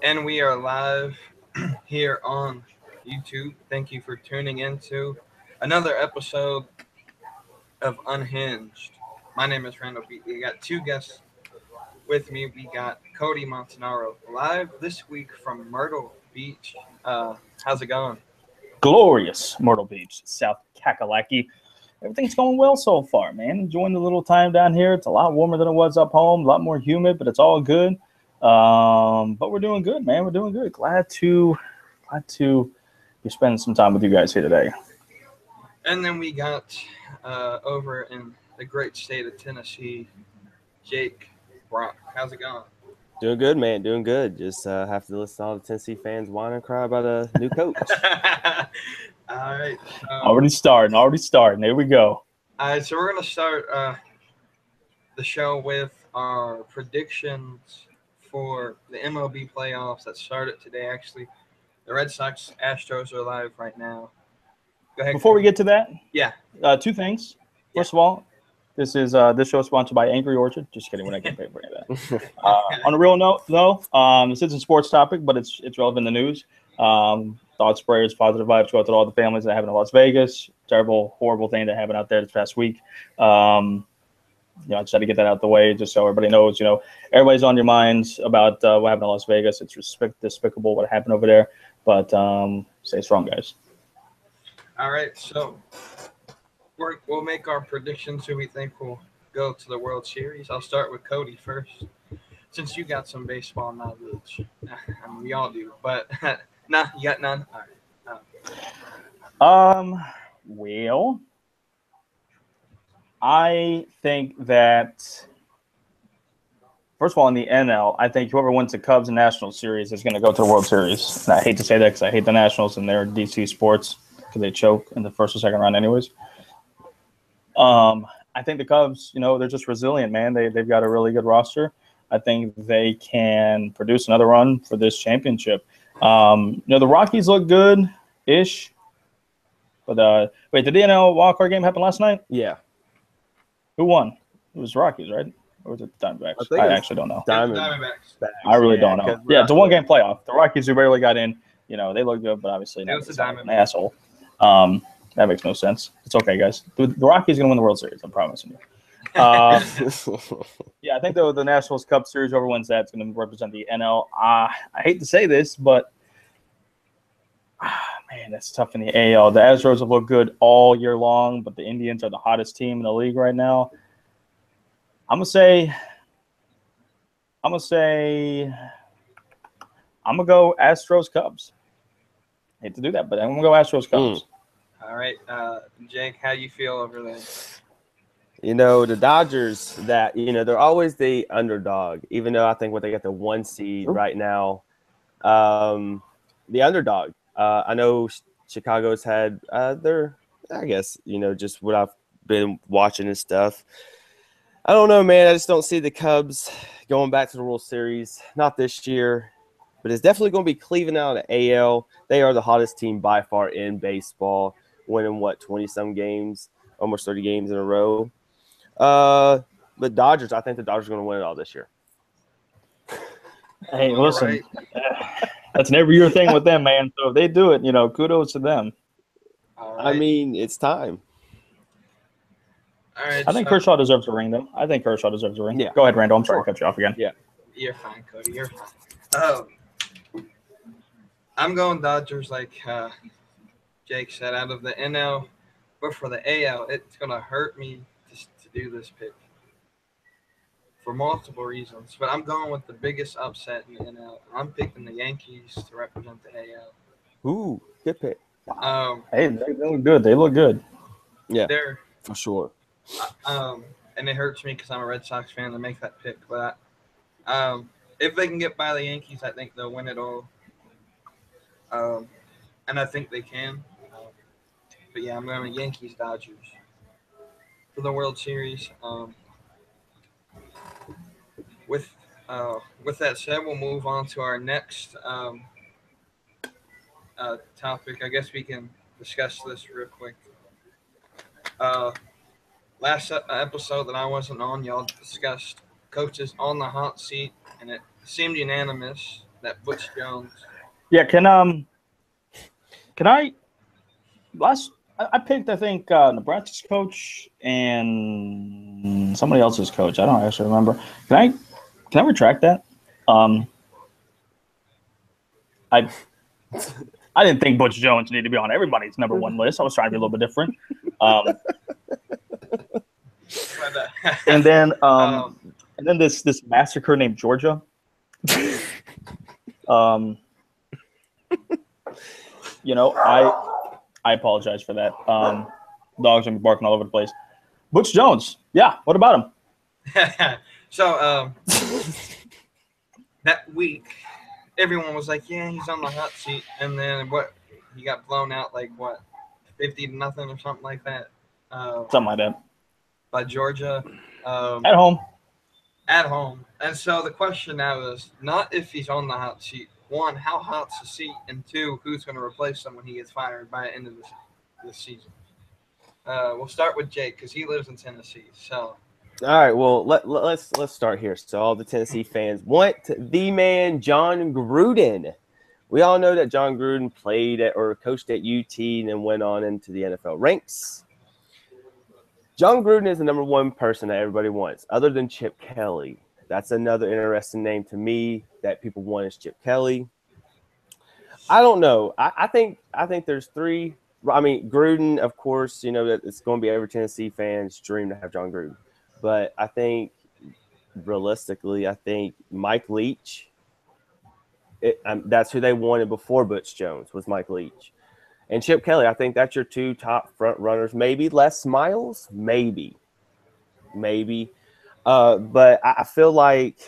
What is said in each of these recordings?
And we are live here on YouTube. Thank you for tuning into another episode of UnHinged. My name is Randall B. We got two guests with me. We got Cody Montanaro live this week from Myrtle Beach. How's it going? Glorious Myrtle Beach, South Kakalaki. Everything's going well so far, man. Enjoying the little time down here. It's a lot warmer than it was up home, a lot more humid, but it's all good. But we're doing good, man. We're doing good. Glad to be spending some time with you guys here today. And then we got over in the great state of Tennessee, Jake Brock. How's it going? Doing good, man. Doing good. Just have to listen to all the Tennessee fans whine and cry about a new coach. All right. Already starting. There we go. All right, so we're going to start the show with our predictions for the MLB playoffs that started today, actually. The Red Sox, Astros are live right now. Go ahead. Before we get to that, yeah, two things. First of all, this show is sponsored by Angry Orchard. Just kidding, we're not getting paid for any of that. On a real note, though, this is a sports topic, but it's relevant in the news. Thoughts, prayers, positive vibes go out to all the families that happened in Las Vegas. Terrible, horrible thing that happened out there this past week. I just had to get that out the way just so everybody knows. Everybody's on your minds about what happened in Las Vegas. It's despicable what happened over there, but stay strong, guys. All right, so we'll make our predictions who we think will go to the World Series. I'll start with Cody first, since you got some baseball knowledge. I mean, we all do, but nah, you got none. All right. Well, I think that first of all, in the NL, I think whoever wins the Cubs and Nationals series is going to go to the World Series. And I hate to say that because I hate the Nationals and their DC sports because they choke in the first or second round, anyways. I think the Cubs, they're just resilient, man. They've got a really good roster. I think they can produce another run for this championship. The Rockies look good-ish. But wait, did the NL wildcard game happen last night? Yeah. Who won? It was Rockies, right? Or was it the Diamondbacks? I actually don't know. Diamondbacks. I really don't know. Yeah, it's a one-game playoff. The Rockies who barely got in, they look good, but obviously not an asshole. That makes no sense. It's okay, guys. The Rockies are going to win the World Series. I'm promising you. Yeah, I think the Nationals Cup Series, whoever wins that, is going to represent the NL. I hate to say this, but man, that's tough in the AL. The Astros have looked good all year long, but the Indians are the hottest team in the league right now. I'm gonna go Astros Cubs. Hate to do that, but I'm gonna go Astros Cubs. All right, Jake, how you feel over there? The Dodgers, that they're always the underdog, even though I think what they got the 1 seed right now. The underdog. I know Chicago's had their, I guess, just what I've been watching and stuff. I don't know, man. I just don't see the Cubs going back to the World Series. Not this year, but it's definitely going to be Cleveland out of the AL. They are the hottest team by far in baseball, winning 20-some games, almost 30 games in a row. But Dodgers, I think the Dodgers are going to win it all this year. Hey, listen, right. That's an every year thing with them, man. So if they do it, kudos to them. Right. I mean, it's time. All right, I think Kershaw deserves a ring, though. Yeah. Go ahead, Randall. I'm sorry to cut you off again. Yeah. You're fine, Cody. You're fine. I'm going Dodgers, like Jake said, out of the NL. But for the AL, it's going to hurt me to do this pick for multiple reasons. But I'm going with the biggest upset in the NL. I'm picking the Yankees to represent the AL. Ooh, good pick. Hey, they look good. They look good. Yeah, for sure. And it hurts me because I'm a Red Sox fan to make that pick. But if they can get by the Yankees, I think they'll win it all. And I think they can. But yeah, I'm going to Yankees Dodgers for the World Series. With that said, we'll move on to our next topic. I guess we can discuss this real quick. Last episode that I wasn't on, y'all discussed coaches on the hot seat, and it seemed unanimous that Butch Jones. Yeah, can I I picked I think Nebraska's coach and somebody else's coach. I don't actually remember. Can I retract that? I I didn't think Butch Jones needed to be on everybody's number one list. I was trying to be a little bit different. And then this massacre named Georgia. You know, I apologize for that. Dogs are barking all over the place. Butch Jones, yeah. What about him? So that week, everyone was like, "Yeah, he's on the hot seat," and then he got blown out like 50-0 or something like that. Something like that. By Georgia. At home. At home. And so the question now is not if he's on the hot seat. One, how hot's the seat? And two, who's going to replace him when he gets fired by the end of this season? We'll start with Jake because he lives in Tennessee. So, all right. Well, let's start here. So all the Tennessee fans want the man John Gruden. We all know that John Gruden played at or coached at UT and then went on into the NFL ranks. John Gruden is the number one person that everybody wants, other than Chip Kelly. That's another interesting name to me that people want is Chip Kelly. I don't know. I think there's three. I mean, Gruden, of course, you know that it's going to be every Tennessee fan's dream to have John Gruden. But I think realistically, I think Mike Leach. That's who they wanted before Butch Jones was Mike Leach. And Chip Kelly, I think that's your two top front runners. Maybe Les Miles, maybe. But I feel like,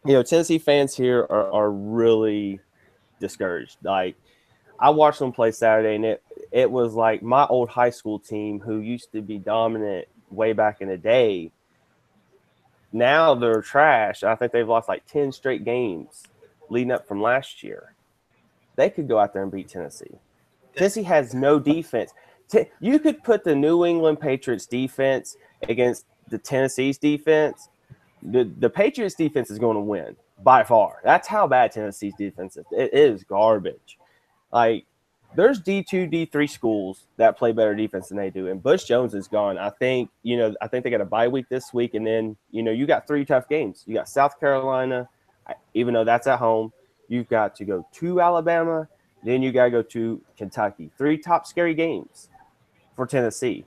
you know, Tennessee fans here are really discouraged. Like, I watched them play Saturday, and it was like my old high school team who used to be dominant way back in the day. Now they're trash. I think they've lost like 10 straight games leading up from last year. They could go out there and beat Tennessee. Tennessee has no defense. You could put the New England Patriots defense against the Tennessee's defense. The Patriots defense is going to win by far. That's how bad Tennessee's defense is. It is garbage. Like, there's D2, D3 schools that play better defense than they do. And Butch Jones is gone. I think they got a bye week this week. And then, you got three tough games. You got South Carolina, even though that's at home. You've got to go to Alabama. Then you got to go to Kentucky. Three top scary games for Tennessee.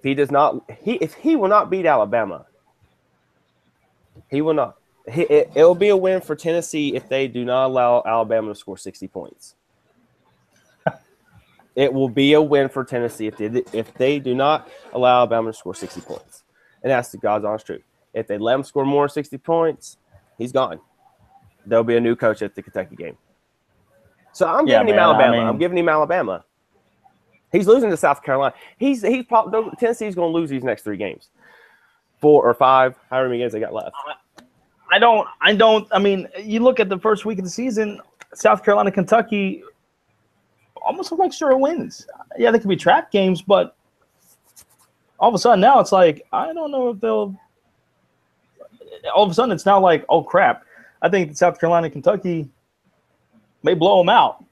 If he will not beat Alabama, he will not. It'll be a win for Tennessee if they do not allow Alabama to score 60 points. It will be a win for Tennessee if they do not allow Alabama to score 60 points. And that's the God's honest truth. If they let him score more than 60 points, he's gone. There'll be a new coach at the Kentucky game. So I'm giving him Alabama. I'm giving him Alabama. He's losing to South Carolina. He's probably Tennessee's going to lose these next three games, 4 or 5, however many games they got left. I mean, you look at the first week of the season, South Carolina, Kentucky, almost look like sure wins. Yeah, they could be trap games, but all of a sudden now it's like I don't know if they'll. All of a sudden it's now like, oh crap! I think South Carolina, Kentucky may blow them out.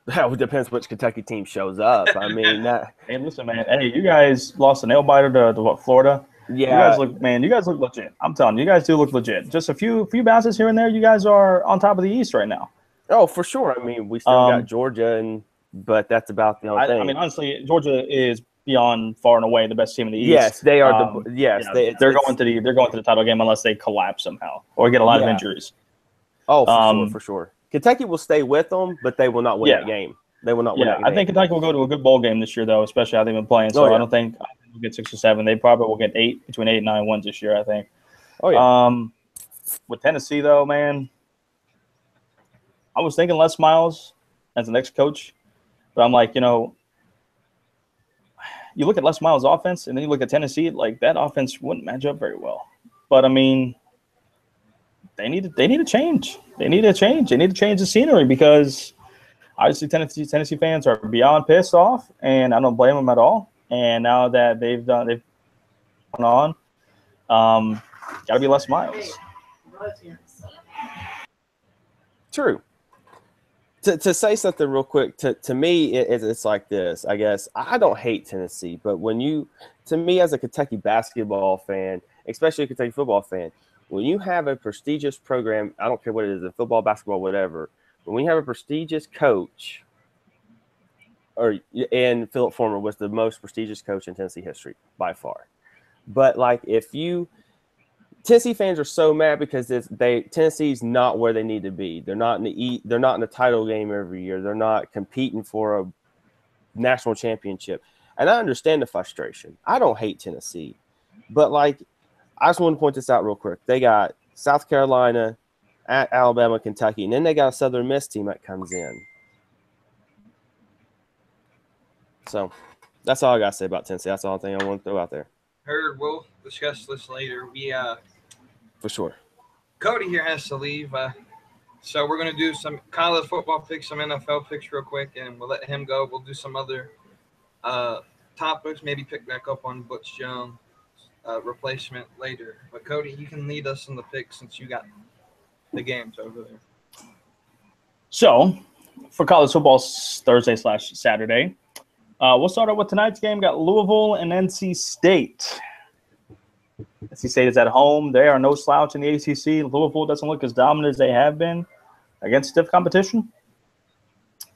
That depends which Kentucky team shows up. I mean, hey, listen, man. Hey, you guys lost a nail biter to what, Florida? Yeah. You guys look legit. I'm telling you, you guys do look legit. Just a few bounces here and there. You guys are on top of the East right now. Oh, for sure. I mean, we still got Georgia, but that's about the only thing. I mean, honestly, Georgia is beyond far and away the best team in the East. Yes, they are. They're going to the title game unless they collapse somehow or get a lot of injuries. Oh, for sure. Kentucky will stay with them, but they will not win that game. They will not win that game. I think Kentucky will go to a good bowl game this year, though, especially how they've been playing. So I don't think they'll get 6 or 7. They probably will get between 8 and 9 wins this year, I think. Oh, yeah. With Tennessee, though, man, I was thinking Les Miles as the next coach, but I'm like, you look at Les Miles' offense, and then you look at Tennessee, like that offense wouldn't match up very well. But I mean, they need to change. They need to change the scenery because obviously Tennessee fans are beyond pissed off, and I don't blame them at all. And now that they've gone on, got to be Les Miles. True. To say something real quick, to me, it's like this, I guess. I don't hate Tennessee, but to me, as a Kentucky basketball fan, especially a Kentucky football fan, when you have a prestigious program, I don't care what it is, in football, basketball, whatever, but when you have a prestigious coach, and Philip Fulmer was the most prestigious coach in Tennessee history by far. But like Tennessee fans are so mad because Tennessee's not where they need to be. They're not in the title game every year. They're not competing for a national championship. And I understand the frustration. I don't hate Tennessee. But like, I just want to point this out real quick. They got South Carolina, at Alabama, Kentucky, and then they got a Southern Miss team that comes in. So that's all I got to say about Tennessee. That's the only thing I want to throw out there. Heard. We'll discuss this later. For sure. Cody here has to leave. So we're going to do some college football picks, some NFL picks real quick, and we'll let him go. We'll do some other topics, maybe pick back up on Butch Jones replacement later. But Cody, you can lead us in the picks since you got the games over there. So for college football Thursday/Saturday, we'll start out with tonight's game. Got Louisville and NC State. NC State is at home. They are no slouch in the ACC. Louisville doesn't look as dominant as they have been against stiff competition.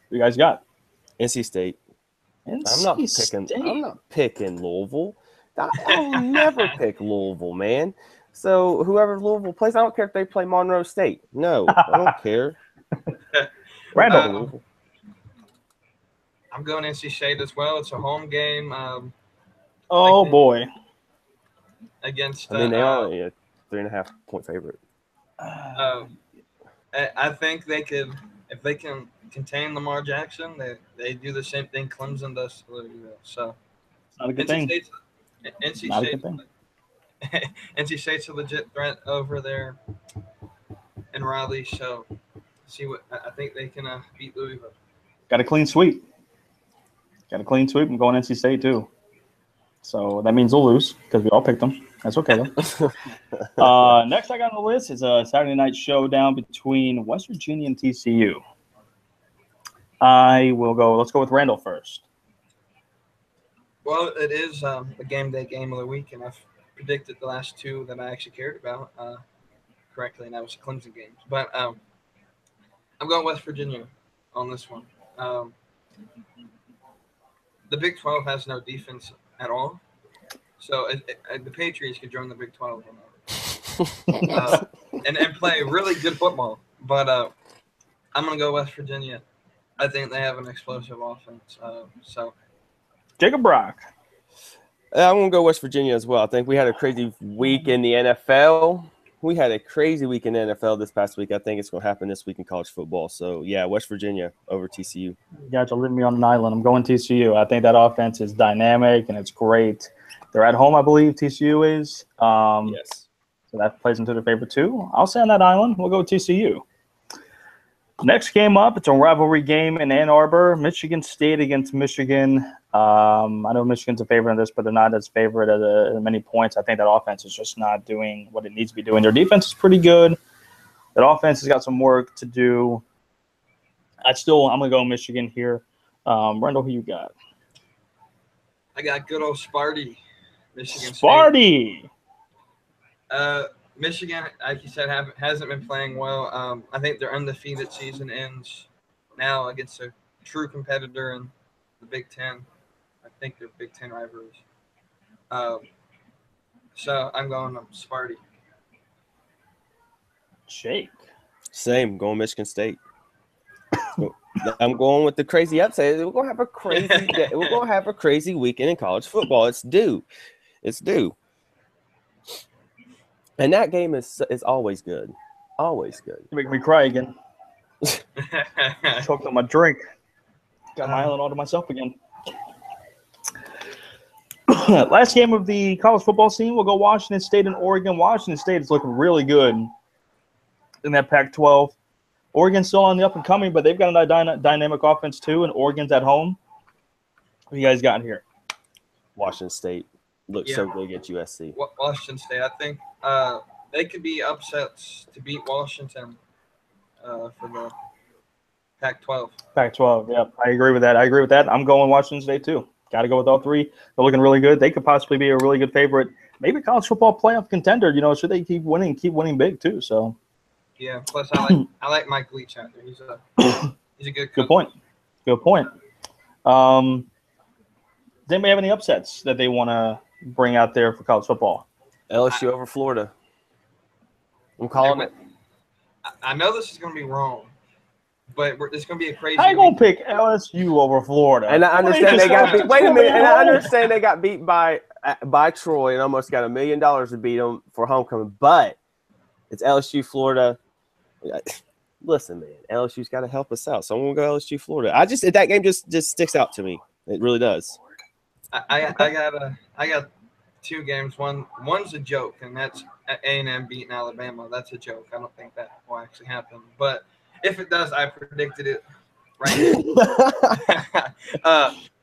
What you guys got? NC State. I'm not picking Louisville. I'll never pick Louisville, man. So whoever Louisville plays, I don't care if they play Monroe State. No, I don't care. Randall. I'm going NC State as well. It's a home game. Boy. Against, they are a 3.5 point favorite. I think they could, if they can contain Lamar Jackson, they do the same thing Clemson does to Louisville. So it's not a good thing. NC State's a legit threat over there in Raleigh. So I think they can beat Louisville. Got a clean sweep. I'm going NC State too. So that means we'll lose because we all picked them. That's okay, though. Next I got on the list is a Saturday night showdown between West Virginia and TCU. Let's go with Randall first. Well, it is a game day game of the week, and I've predicted the last two that I actually cared about correctly, and that was the Clemson games. But I'm going West Virginia on this one. The Big 12 has no defense at all. So the Patriots could join the Big 12 and play really good football. But I'm going to go West Virginia. I think they have an explosive offense. Jacob Brock. I'm going to go West Virginia as well. I think we had a crazy week in the NFL. We had a crazy week in the NFL this past week. I think it's going to happen this week in college football. So, yeah, West Virginia over TCU. You guys are leaving me on an island. I'm going TCU. I think that offense is dynamic and it's great. They're at home, I believe, TCU is. Yes. So that plays into their favor, too. I'll stay on that island. We'll go with TCU. Next game up, it's a rivalry game in Ann Arbor. Michigan State against Michigan. I know Michigan's a favorite in this, but they're not as favorite at many points. I think that offense is just not doing what it needs to be doing. Their defense is pretty good. That offense has got some work to do. I'm going to go Michigan here. Randall, who you got? I got good old Sparty. Michigan Sparty. State. Michigan, like you said, hasn't been playing well. I think their undefeated season ends now against a true competitor in the Big Ten. I think they're Big Ten rivals. So I'm going Sparty. Jake. Same, going Michigan State. I'm going with the crazy upset. We're gonna have a crazy day. We're gonna have a crazy weekend in college football. It's due. And that game is always good. Always good. You make me cry again. Choked on my drink. Got my island all to myself again. Last game of the college football scene, we'll go Washington State and Oregon. Washington State is looking really good in that Pac-12. Oregon's still on the up and coming, but they've got a dynamic offense too, and Oregon's at home. What you guys got here? Washington State looks so good against USC. Washington State, I think they could be upsets to beat Washington. for the Pac-12. Pac-12. Yep, I agree with that. I'm going Washington State too. Got to go with all three. They're looking really good. They could possibly be a really good favorite. Maybe college football playoff contender. Should they keep winning big too. So. Yeah. Plus, I like Mike Leach out there. He's a good coach. Good point. Does anybody have any upsets that they want to bring out there for college football? LSU over Florida. I'm calling it. I know this is going to be wrong, but it's going to be a crazy. How you going to pick LSU over Florida? And I understand they got beat. Wait a minute. And I understand they got beat by Troy and almost got $1 million to beat them for homecoming. But it's LSU, Florida. Listen, man, LSU's got to help us out. So I'm going to go LSU, Florida. That game just sticks out to me. It really does. I got two games. One's a joke, and that's A&M beating Alabama. That's a joke. I don't think that will actually happen. But if it does, I predicted it right.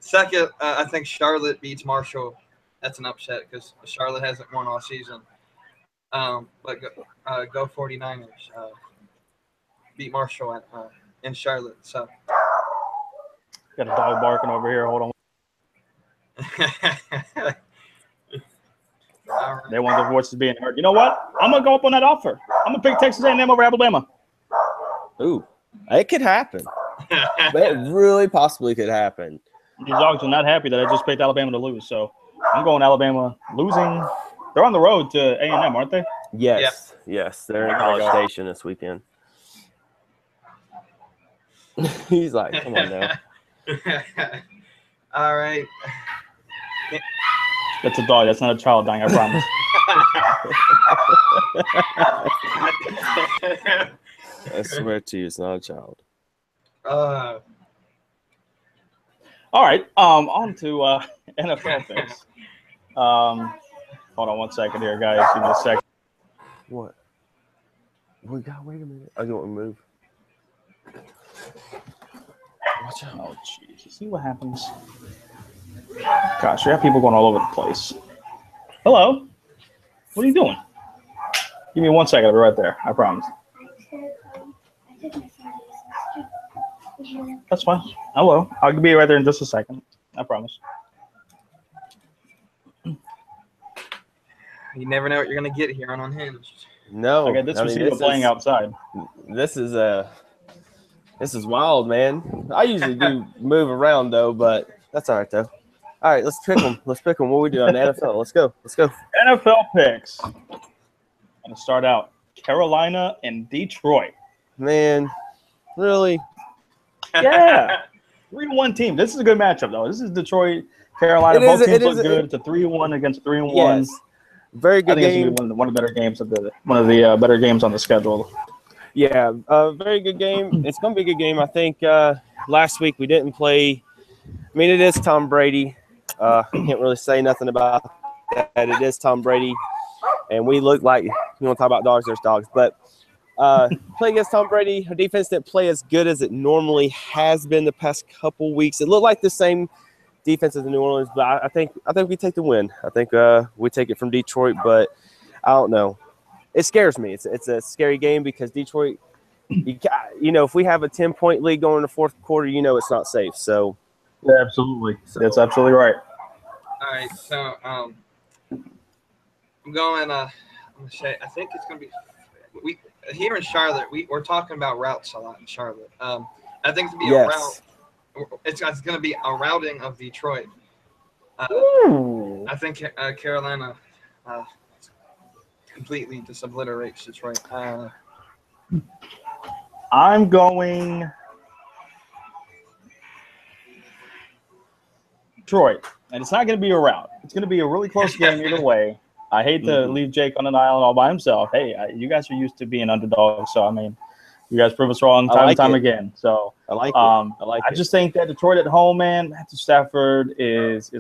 Second, I think Charlotte beats Marshall. That's an upset because Charlotte hasn't won all season. But go 49ers. Beat Marshall in Charlotte. So got a dog barking over here. Hold on. Right. They want their voices being heard. You know what? I'm gonna go up on that offer. I'm gonna pick Texas A&M over Alabama. Ooh, it could happen. It really possibly could happen. These dogs are not happy that I just picked Alabama to lose, so I'm going Alabama losing. They're on the road to A&M, aren't they? Yes, yes. They're in College Station this weekend. He's like, come on now. All right. That's a dog. That's not a child dying, I promise. I swear to you, it's not a child. Uh, All right. On to NFL picks. Hold on one second here, guys. Give me a second. What? We got. Wait a minute. I don't want to move. Watch out. Oh, jeez. You see what happens? Gosh, we have people going all over the place. Hello. What are you doing? Give me 1 second. I'll be right there. I promise. That's fine. Hello. I'll be right there in just a second. I promise. you never know what you're going to get here on Unhinged. No. Okay, this receiver playing outside. This is wild, man. I usually do move around, though, but that's all right, though. All right, let's pick them. Let's pick them. What we do on the NFL? Let's go. Let's go. NFL picks. I'm going to start out Carolina and Detroit. Man, really? Yeah. 3-1 team. This is a good matchup, though. This is Detroit, Carolina. Both teams look good. It's a 3-1 against 3-1. Yes. Very good game. I think it's going to be one of the better games better games on the schedule. Yeah, very good game. It's going to be a good game. I think last week we didn't play. I mean, it is Tom Brady. Can't really say nothing about that. It is Tom Brady. And we look like, you want to talk about dogs, there's dogs. But play against Tom Brady, a defense that play as good as it normally has been the past couple weeks. It looked like the same defense as the New Orleans, but I think we take the win. I think we take it from Detroit, but I don't know. It scares me. It's a scary game because Detroit, if we have a 10-point lead going in the fourth quarter, it's not safe. So, yeah, absolutely. That's absolutely right. All right, so I'm going. I'm gonna say I think it's gonna be. We here in Charlotte, we're talking about routes a lot in Charlotte. I think it's gonna be a route. It's gonna be a routing of Detroit. I think Carolina completely just obliterates Detroit. I'm going Detroit, and it's not going to be a rout. It's going to be a really close game either way. I hate to leave Jake on an island all by himself. Hey, you guys are used to being underdogs, so I mean, you guys prove us wrong time and time again. So I like it. I just think that Detroit at home, man, Matthew Stafford is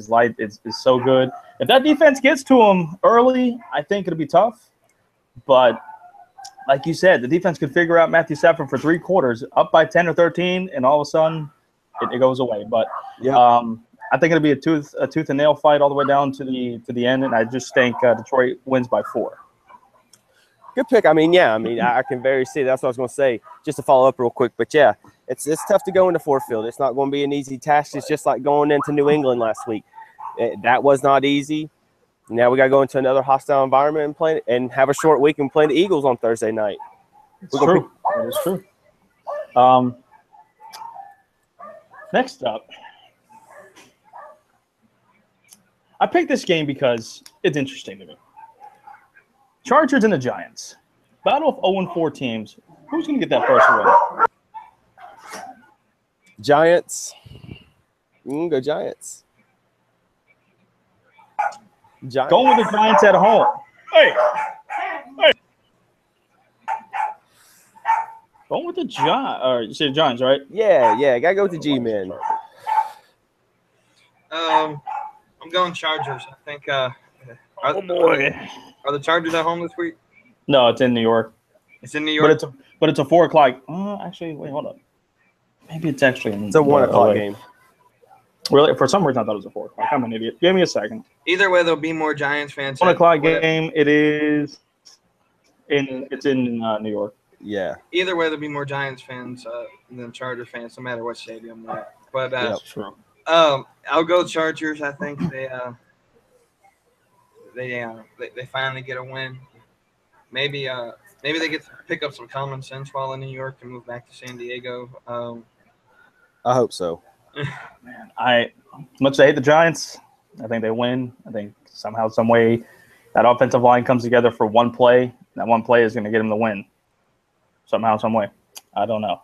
so good. If that defense gets to him early, I think it'll be tough. But like you said, the defense could figure out Matthew Stafford for 3 quarters, up by 10 or 13, and all of a sudden it goes away. But I think it'll be a tooth and nail fight all the way down to the end, and I just think Detroit wins by 4. Good pick. I mean, yeah. I mean, I can very see. That's what I was going to say. Just to follow up real quick, but yeah, it's tough to go into Ford Field. It's not going to be an easy task. It's just like going into New England last week. That was not easy. Now we got to go into another hostile environment and play and have a short week and play the Eagles on Thursday night. It's true. That is true. Next up, I picked this game because it's interesting to me. Chargers and the Giants. Battle of 0-4 teams. Who's going to get that first win? Giants. Go Giants. Giants. Going with the Giants at home. Hey. Going with the Giants. Or you said Giants, right? Yeah. Gotta go with the G-men. I'm going Chargers. I think. Oh boy. Are the Chargers at home this week? No, it's in New York. It's in New York. But it's a 4 o'clock. Actually, wait, hold up. Maybe it's actually it's a 1 o'clock game. Really, for some reason I thought it was a 4 o'clock. I'm an idiot. Give me a second. Either way, there'll be more Giants fans. 1 o'clock game. It is. It's in New York. Yeah. Either way, there'll be more Giants fans than Charger fans, no matter what stadium they're at. But true. I'll go Chargers. I think they finally get a win. Maybe they get to pick up some common sense while in New York and move back to San Diego. I hope so. Man, much as I hate the Giants, I think they win. I think somehow, some way, that offensive line comes together for one play. That one play is going to get them the win. Somehow, some way. I don't know.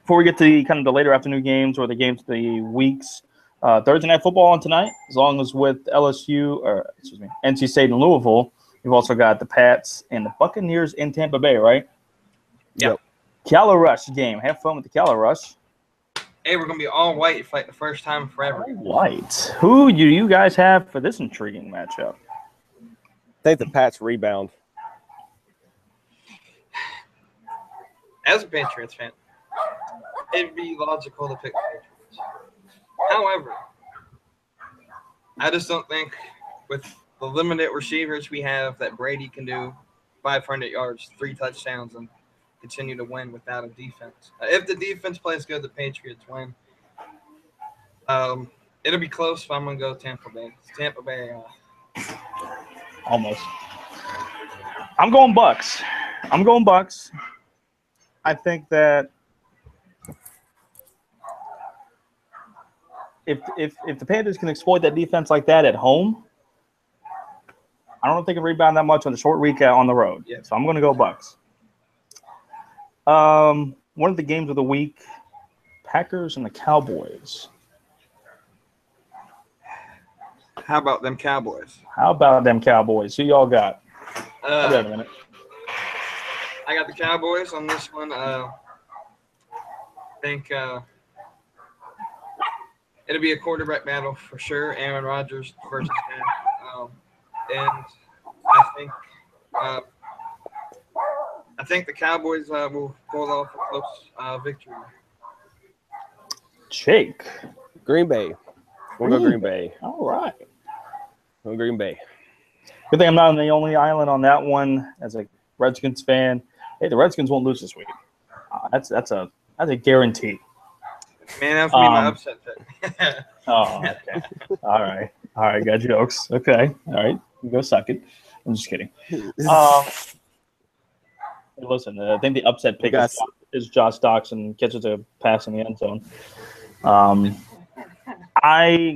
Before we get to the kind of the later afternoon games or the games of the weeks, Thursday Night Football on tonight, as long as with NC State and Louisville. You've also got the Pats and the Buccaneers in Tampa Bay, right? Yep. Cala Rush game. Have fun with the Cala Rush. Hey, we're going to be all white for like the first time forever. White. Who do you guys have for this intriguing matchup? I think the Pats rebound. As a Patriots fan, it'd be logical to pick the Patriots. However, I just don't think with the limited receivers we have that Brady can do 500 yards, 3 touchdowns, and continue to win without a defense. If the defense plays good, the Patriots win. It'll be close, but I'm going to go Tampa Bay. Tampa Bay. Almost. I'm going Bucks. I think that if the Panthers can exploit that defense like that at home, I don't think they can rebound that much on the short week on the road. Yeah. So I'm going to go Bucks. One of the games of the week, Packers and the Cowboys. How about them Cowboys? Who y'all got? Wait a minute. I got the Cowboys on this one. I think it'll be a quarterback battle for sure. Aaron Rodgers versus him. And I think the Cowboys will pull off a close victory. Jake. Green Bay. We'll go Green Bay. All right. We'll go Green Bay. Good thing I'm not on the only island on that one as a Redskins fan. Hey, the Redskins won't lose this week. That's a guarantee. Man, that's going to be my upset pick. Oh, okay. All right. Got jokes. Okay. All right. Go suck it. I'm just kidding. Listen, I think the upset pick is Josh Doxson catches a pass in the end zone. I'm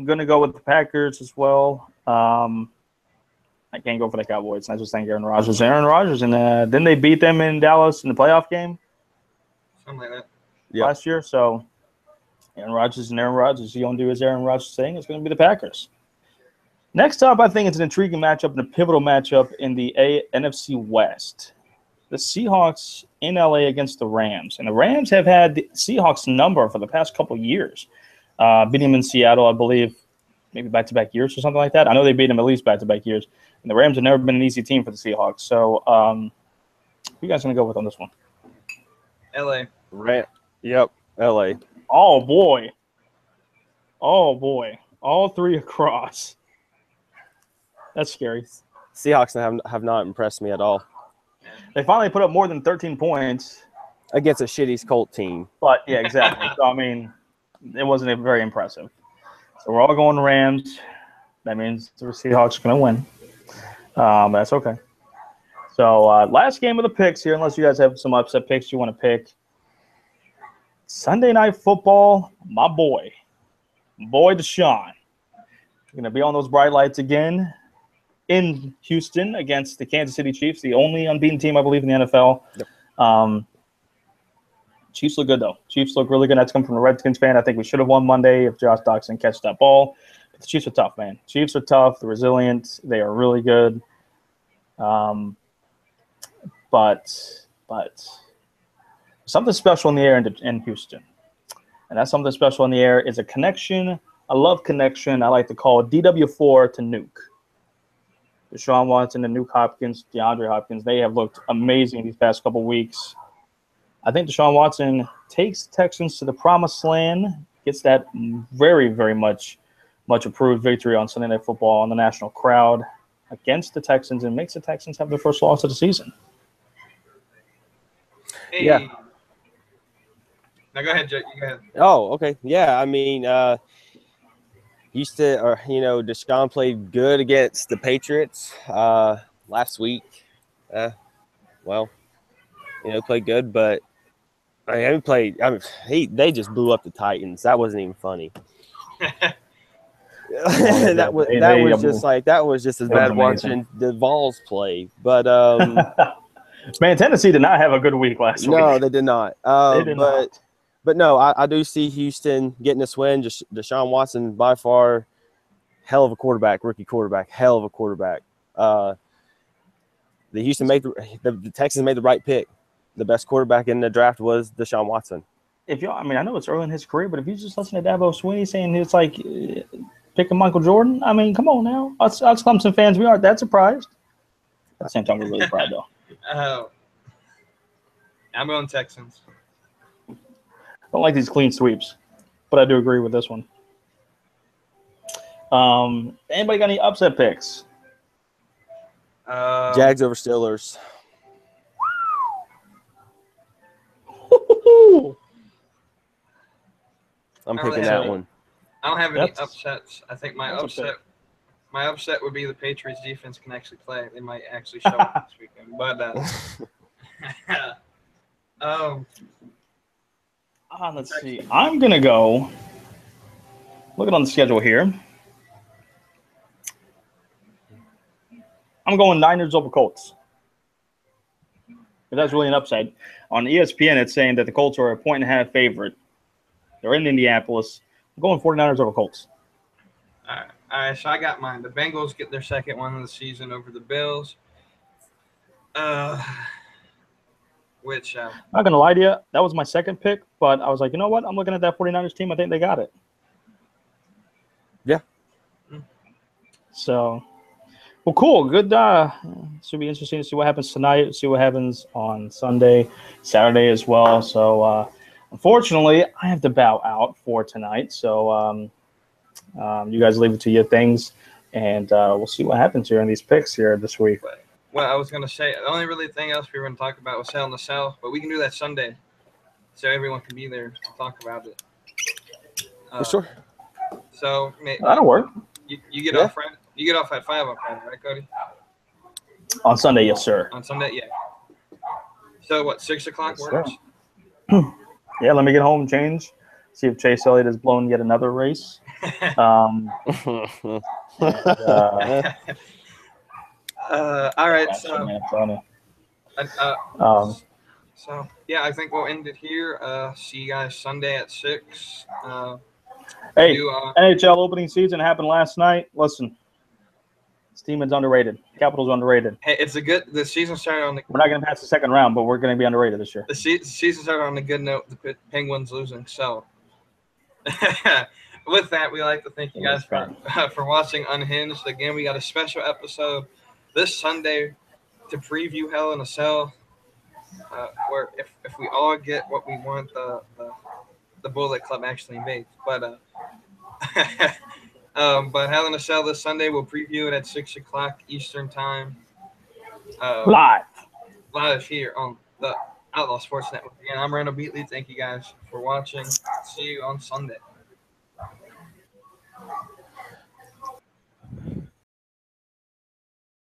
going to go with the Packers as well. I can't go for the Cowboys. I just think Aaron Rodgers. And didn't they beat them in Dallas in the playoff game? Something like that. Last year. So Aaron Rodgers. He's going to do his Aaron Rodgers thing. It's going to be the Packers. Next up, I think it's an intriguing matchup and a pivotal matchup in the NFC West. The Seahawks in LA against the Rams. And the Rams have had the Seahawks number for the past couple of years. Beat them in Seattle, I believe, maybe back-to-back years or something like that. I know they beat them at least back-to-back years. And the Rams have never been an easy team for the Seahawks. So who you guys going to go with on this one? LA. Yep, LA. Oh, boy. All 3 across. That's scary. Seahawks have not impressed me at all They finally put up more than 13 points against a shitty Colt team. But yeah, exactly. So I mean, it wasn't very impressive. So we're all going Rams. That means the Seahawks are going to win. That's okay. So last game of the picks here, unless you guys have some upset picks you want to pick. Sunday Night Football, my boy Deshaun. Going to be on those bright lights again in Houston against the Kansas City Chiefs, the only unbeaten team I believe in the NFL. Yep. Chiefs look good, though. Chiefs look really good. That's come from a Redskins fan. I think we should have won Monday if Josh Doxson catches that ball. But the Chiefs are tough, man. Chiefs are tough. They're resilient. They are really good. But something special in the air in Houston. And that something special in the air is a connection, a love connection I like to call DW4 to Nuke. Deshaun Watson and Nuke Hopkins, DeAndre Hopkins, they have looked amazing these past couple weeks. I think Deshaun Watson takes the Texans to the promised land, gets that very, very much approved victory on Sunday Night Football on the national crowd against the Texans and makes the Texans have their first loss of the season. Hey. Yeah. Now go ahead, Jake. You go ahead. Oh, okay. Yeah, I mean, Deshaun played good against the Patriots last week. Played good, but they just blew up the Titans. That wasn't even funny. that was just as bad watching the Vols play. But man, Tennessee did not have a good week last week. No, they did not. They did not. But no, I do see Houston getting this win. Just Deshaun Watson, by far, hell of a quarterback, rookie quarterback, hell of a quarterback. The Texans made the right pick. The best quarterback in the draft was Deshaun Watson. I know it's early in his career, but if you just listen to Dabo Swinney saying it's like picking Michael Jordan, I mean, come on now. Us Clemson fans, we aren't that surprised. At the same time, we're really proud, though. I'm going Texans. I don't like these clean sweeps, but I do agree with this one. Anybody got any upset picks? Jags over Steelers. I'm picking that one. I don't have any upsets. I think my upset would be the Patriots defense can actually play. They might actually show up this weekend. But let's see. I'm gonna go. Looking on the schedule here. I'm going Niners over Colts. But that's really an upside. On ESPN, it's saying that the Colts are a 1.5 favorite. They're in Indianapolis. I'm going 49ers over Colts. All right, so I got mine. The Bengals get their second one of the season over the Bills. I'm not going to lie to you. That was my second pick, but I was like, you know what? I'm looking at that 49ers team. I think they got it. Yeah. So, well, cool. Good. Should be interesting to see what happens tonight, see what happens on Sunday, Saturday as well. So, unfortunately, I have to bow out for tonight. So, you guys leave it to your things, and we'll see what happens here in these picks here this week. Well, I was going to say, the only really thing else we were going to talk about was Hell in the Cell, but we can do that Sunday so everyone can be there to talk about it. For sure. So that'll work. You get off Friday. You get off at 5 on Friday, right, Cody? On Sunday, yes, sir. On Sunday, yeah. So what? 6 o'clock works. Yeah, let me get home and change. See if Chase Elliott has blown yet another race. All right. So yeah, I think we'll end it here. See you guys Sunday at 6. Hey, NHL opening season happened last night. Listen, this team is underrated. Capital's underrated. Hey, the season started on the. We're not going to pass the second round, but we're going to be underrated this year. The season started on a good note. The Penguins losing. So, with that, we'd like to thank you guys for watching Unhinged. Again, we got a special episode this Sunday to preview Hell in a Cell. Where if we all get what we want, the Bullet Club actually invades. But But Hell in a Cell this Sunday. We'll preview it at 6 o'clock Eastern Time. Live here on the Outlaw Sports Network. Again, I'm Randall Beatley. Thank you guys for watching. See you on Sunday.